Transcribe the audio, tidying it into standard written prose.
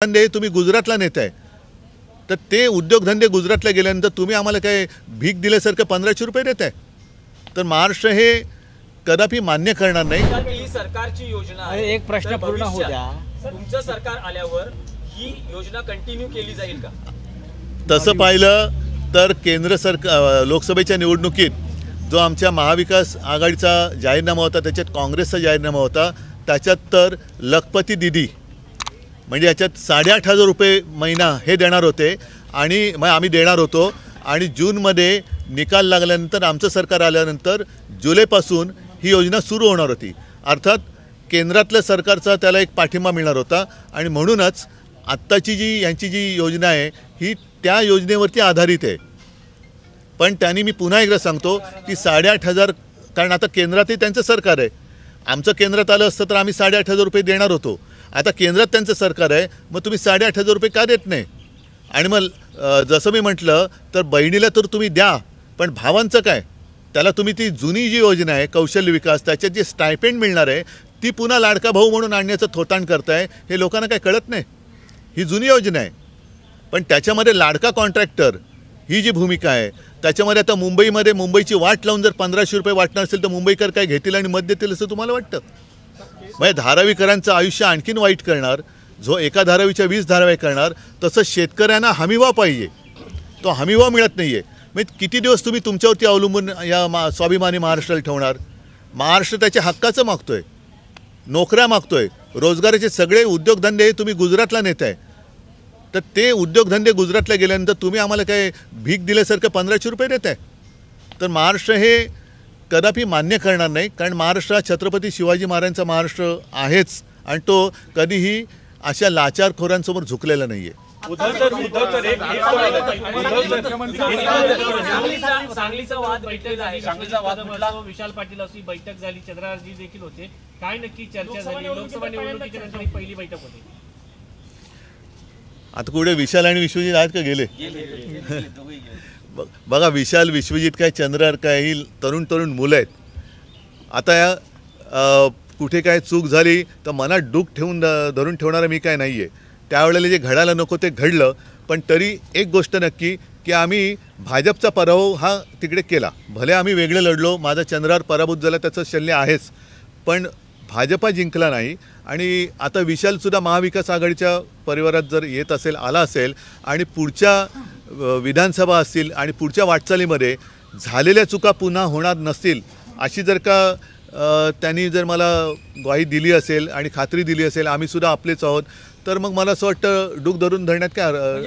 धंदे तुम्ही गुजरातला नेताय, तर ते उद्योगधंदे गुजरातला गेल्यानंतर तुम्ही आम्हाला काय भीक दिल्यासारखं 1500 रुपये देताय, तर महाराष्ट्र हे कदापि मान्य करणार नाही। ही सरकारची योजना आहे। एक प्रश्न पूर्ण होऊ द्या। तुमचं सरकार आल्यावर ही योजना कंटिन्यू केली जाईल का? तसं पाहिलं तर केंद्र सरकार लोकसभेच्या निवडणुकीत जो आमच्या महाविकास आघाडीचा जाहीरनामा होता, त्याच्यात काँग्रेसचा जाहीरनामा होता, त्याच्यात तर लखपती दीदी म्हणजे याच्यात 8,500 रुपये महिना हे देणार होते आणि मग आम्ही देणार होतो। आणि जूनमध्ये निकाल लागल्यानंतर आमचं सरकार आल्यानंतर जुलैपासून ही योजना सुरू होणार होती। अर्थात केंद्रातल्या सरकारचा त्याला एक पाठिंबा मिळणार होता आणि म्हणूनच आत्ताची यांची जी योजना आहे ही त्या योजनेवरती आधारित आहे। पण त्यांनी मी पुन्हा एकदा सांगतो की 8,500, कारण आता केंद्रातही त्यांचं सरकार आहे, आमचं केंद्रात आलं असतं तर आम्ही 8,500 रुपये देणार होतो। आता केंद्रात त्यांचं सरकार आहे, मग तुम्ही 8,500 रुपये का देत नाही? आणि मग जसं मी म्हटलं तर बहिणीला तर तुम्ही द्या, पण भावांचं काय? त्याला तुम्ही ती जुनी जी योजना आहे कौशल्य विकास, त्याच्यात जे स्टायपेंड मिळणार आहे ती पुन्हा लाडका भाऊ म्हणून आणण्याचं थोतांड करताय, हे लोकांना काय कळत नाही? ही जुनी योजना आहे, पण त्याच्यामध्ये लाडका कॉन्ट्रॅक्टर ही जी भूमिका आहे त्याच्यामध्ये आता मुंबईमध्ये मुंबईची वाट लावून जर 1500 रुपये वाटणार असेल तर मुंबईकर काय घेतील आणि मत देतील असं तुम्हाला वाटतं? म्हणजे धारावीकरांचं आयुष्य आणखीन वाईट करणार, जो एका धारावीच्या 20 धाराव्या करणार, तसं शेतकऱ्यांना हमीभाव पाहिजे, तो हमीभाव मिळत नाही आहे। म्हणजे किती दिवस तुम्ही तुमच्यावरती अवलंबून या स्वाभिमानी महाराष्ट्राला ठेवणार? महाराष्ट्र त्याच्या हक्काचं मागतोय, नोकऱ्या मागतोय, रोजगाराचे सगळे उद्योगधंदे तुम्ही गुजरातला नेताय, तर ते उद्योगधंदे गुजरातला गेल्यानंतर तुम्ही आम्हाला काय भीक दिल्यासारखं 1500 रुपये देताय, तर महाराष्ट्र हे कदापि मान्य करणार नाही। कारण महाराष्ट्र हा छत्रपती शिवाजी महाराजांचा महाराष्ट्र आहेच आणि तो कधीही अशा लाचारखोरांसमोर झुकलेला नाही आहे। सांगलीचा वाद बैठक झाली, सांगलीचा वाद म्हटला, विशाल पाटील अशी बैठक झाली, चंद्रराजजी देखील होते, काय नक्की चर्चा झाली? लोकसभा निवडणुकीच्या नंतर ही पहिली बैठक होती। आता कुठे विशाल आणि विश्वजित आहेत का? गेले बघा, विशाल विश्वजित काय चंद्रर काय ही तरुण मुलं आहेत। आता कुठे काय चूक झाली तर मनात डूक ठेवून धरून ठेवणारा मी काय नाही आहे। त्यावेळेला जे घडायला नको ते घडलं, पण तरी एक गोष्ट नक्की की आम्ही भाजपचा पराभव हा तिकडे केला, भले आम्ही वेगळे लढलो, माझा चंद्रार पराभूत झाला त्याचं शल्य आहेच, पण भाजपा जिंकला नाही। आणि आता विशालसुद्धा महाविकास आघाडीच्या परिवारात जर येत असेल, आला असेल आणि पुढच्या विधानसभा असतील आणि पुढच्या वाटचालीमध्ये झालेल्या चुका पुन्हा होणार नसतील अशी जर का त्यांनी जर मला ग्वाही दिली असेल आणि खात्री दिली असेल, आम्हीसुद्धा आपलेच आहोत, तर मग मला असं वाटतं डूक धरून धरण्यात काय